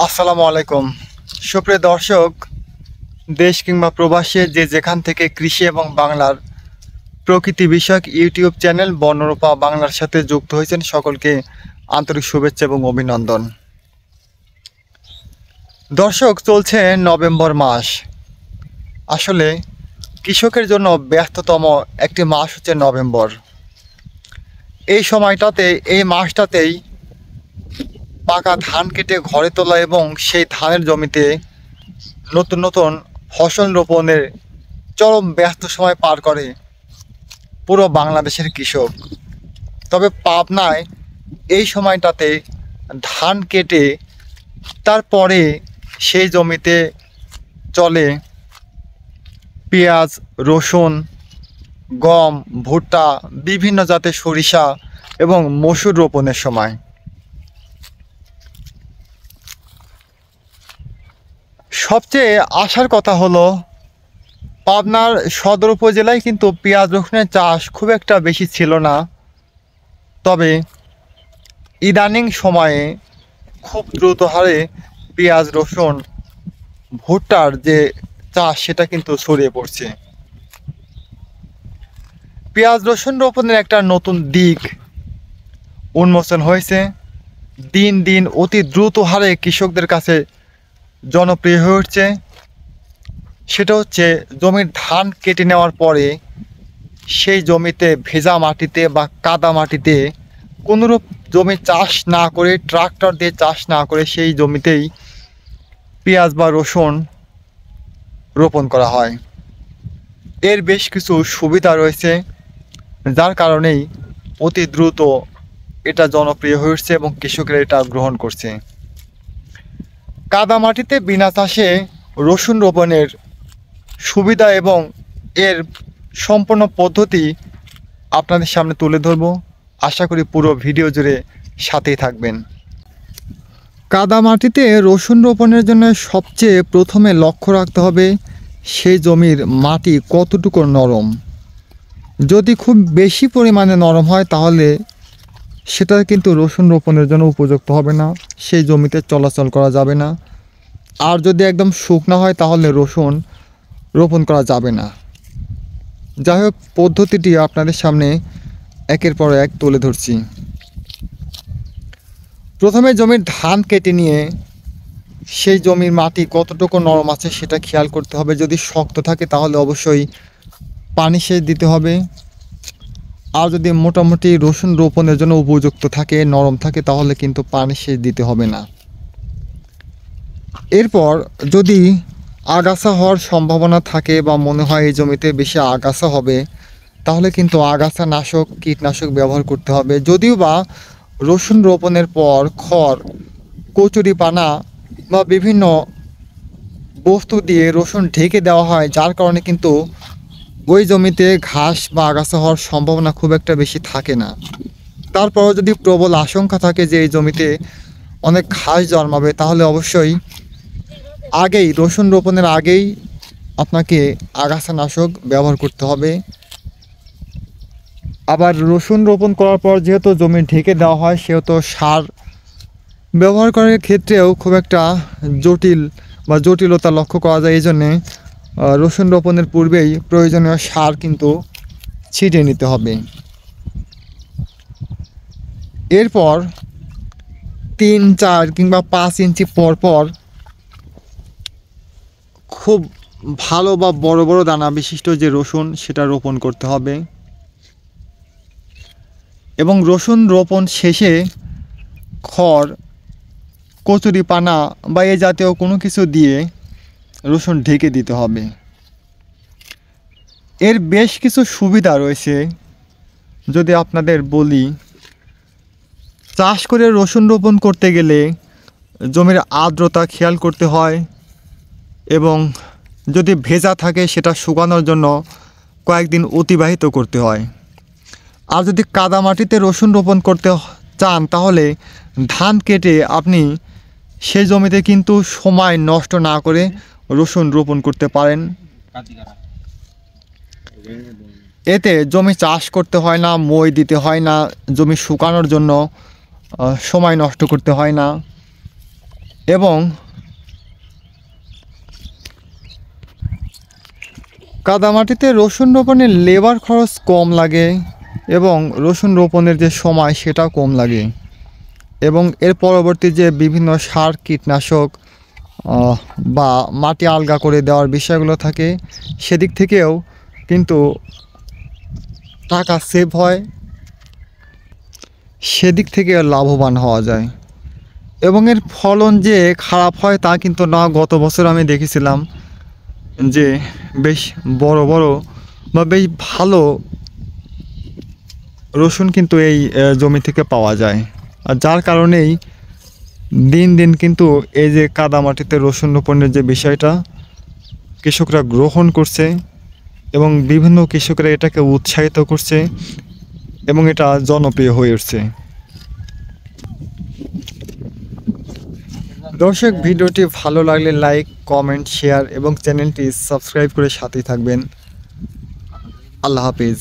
আসসালামু আলাইকুম সুপ্রিয় দর্শক, দেশ কিংবা প্রবাসী যে যেখান থেকে কৃষি এবং বাংলার প্রকৃতি বিষয়ক ইউটিউব চ্যানেল বনরূপা বাংলার সাথে যুক্ত হয়েছেন সকলকে আন্তরিক শুভেচ্ছা এবং অভিনন্দন। দর্শক, চলছে নভেম্বর মাস। আসলে কৃষকের জন্য ব্যস্ততম একটি মাস হচ্ছে নভেম্বর। এই সময়টাতে, এই মাসটাতেই পাকা ধান কেটে ঘরে তোলা এবং সেই ধানের জমিতে নতুন নতুন ফসল রোপণের চরম ব্যস্ত সময় পার করে পুরো বাংলাদেশের কৃষক। তবে পাবনায় এই সময়টাতে ধান কেটে তারপরে সেই জমিতে চলে পেঁয়াজ, রসুন, গম, ভুট্টা, বিভিন্ন জাতের সরিষা এবং মসুর রোপণের সময়। সবচেয়ে আশার কথা হলো পাবনার সদর উপজেলায় কিন্তু পেঁয়াজ রসুনের চাষ খুব একটা বেশি ছিল না। তবে ইদানিং সময়ে খুব দ্রুত হারে পেঁয়াজ, রসুন, ভুট্টার যে চাষ সেটা কিন্তু ছড়িয়ে পড়ছে। পেঁয়াজ রসুন রোপণের একটা নতুন দিক উন্মোচন হয়েছে। দিন দিন অতি দ্রুত হারে কৃষকদের কাছে জনপ্রিয় হয়ে উঠছে। সেটা হচ্ছে জমির ধান কেটে নেওয়ার পরে সেই জমিতে ভেজা মাটিতে বা কাদা মাটিতে কোনোরূপ জমি চাষ না করে, ট্রাক্টর দিয়ে চাষ না করে সেই জমিতেই পেঁয়াজ বা রসুন রোপণ করা হয়। এর বেশ কিছু সুবিধা রয়েছে, যার কারণেই অতি দ্রুত এটা জনপ্রিয় হয়ে উঠছে এবং কৃষকেরা এটা গ্রহণ করছে। কাদা মাটিতে বিনা চাষে রসুন রোপণের সুবিধা এবং এর সম্পূর্ণ পদ্ধতি আপনাদের সামনে তুলে ধরব। আশা করি পুরো ভিডিও জুড়ে সাথেই থাকবেন। কাদা মাটিতে রসুন রোপণের জন্য সবচেয়ে প্রথমে লক্ষ্য রাখতে হবে সেই জমির মাটি কতটুকু নরম। যদি খুব বেশি পরিমাণে নরম হয় তাহলে সেটা কিন্তু রসুন রোপণের জন্য উপযুক্ত হবে না, সেই জমিতে চলাচল করা যাবে না। আর যদি একদম শুকনো হয় তাহলে রসুন রোপণ করা যাবে না। যাই হোক, পদ্ধতিটি আপনাদের সামনে একের পর এক তুলে ধরছি। প্রথমে জমির ধান কেটে নিয়ে সেই জমির মাটি কতটুকু নরম আছে সেটা খেয়াল করতে হবে। যদি শক্ত থাকে তাহলে অবশ্যই পানি সেচ দিতে হবে। আর যদি মোটামুটি রসুন রোপণের জন্য উপযুক্ত থাকে, নরম থাকে, তাহলে কিন্তু পানি সেচ দিতে হবে না। এরপর যদি আগাছা হওয়ার সম্ভাবনা থাকে বা মনে হয় এই জমিতে বেশি আগাছা হবে, তাহলে কিন্তু আগাছা নাশক, কীটনাশক ব্যবহার করতে হবে। যদিও বা রসুন রোপণের পর খড়, কচুরিপানা বা বিভিন্ন বস্তু দিয়ে রসুন ঢেকে দেওয়া হয়, যার কারণে কিন্তু ওই জমিতে ঘাস বা আগাছা হওয়ার সম্ভাবনা খুব একটা বেশি থাকে না। তারপরও যদি প্রবল আশঙ্কা থাকে যে এই জমিতে অনেক ঘাস জন্মাবে, তাহলে অবশ্যই আগেই, রসুন রোপণের আগেই আপনাকে আগাছানাশক ব্যবহার করতে হবে। আবার রসুন রোপণ করার পর যেহেতু জমি ঢেকে দেওয়া হয়, সেহেতু সার ব্যবহার করার ক্ষেত্রেও খুব একটা জটিলতা লক্ষ্য করা যায়। এই জন্যে রসুন রোপণের পূর্বেই প্রয়োজনীয় সার কিন্তু ছিটিয়ে নিতে হবে। এরপর 3, 4 কিংবা 5 ইঞ্চি পর পর খুব ভালো বা বড় বড় দানা বিশিষ্ট যে রসুন সেটা রোপণ করতে হবে। এবং রসুন রোপণ শেষে খড়, কচুরিপানা বা এ জাতীয় কোনো কিছু দিয়ে রসুন ঢেকে দিতে হবে। এর বেশ কিছু সুবিধা রয়েছে। যদি আপনাদের বলি, চাষ করে রসুন রোপণ করতে গেলে জমির আর্দ্রতা খেয়াল করতে হয় এবং যদি ভেজা থাকে সেটা শুকানোর জন্য কয়েকদিন অতিবাহিত করতে হয়। আর যদি কাদা মাটিতে রসুন রোপণ করতে চান তাহলে ধান কেটে আপনি সেই জমিতে কিন্তু সময় নষ্ট না করে রসুন রোপণ করতে পারেন। এতে জমি চাষ করতে হয় না, মই দিতে হয় না, জমি শুকানোর জন্য সময় নষ্ট করতে হয় না। এবং কাদামাটিতে রসুন রোপণের লেবার খরচ কম লাগে এবং রসুন রোপণের যে সময় সেটাও কম লাগে এবং এর পরবর্তী যে বিভিন্ন সার কীটনাশক বা মাটি আলগা করে দেওয়ার বিষয়গুলো থাকে সেদিক থেকেও কিন্তু টাকা সেভ হয়, সেদিক থেকে লাভবান হওয়া যায় এবং এর ফলন যে খারাপ হয় তা কিন্তু না। গত বছর আমি দেখেছিলাম যে বেশ বড় বড় বা বেশ ভালো রসুন কিন্তু এই জমি থেকে পাওয়া যায়, আর যার কারণেই দিন দিন কিন্তু এই যে কাদামাটিতে রসুন রোপণের যে বিষয়টা কৃষকরা গ্রহণ করছে এবং বিভিন্ন কৃষকরা এটাকে উৎসাহিত করছে এবং এটা জনপ্রিয় হয়ে উঠছে। দর্শক, ভিডিওটি ভালো লাগলে লাইক, কমেন্ট, শেয়ার এবং চ্যানেলটি সাবস্ক্রাইব করে সাথেই থাকবেন। আল্লাহ হাফিজ।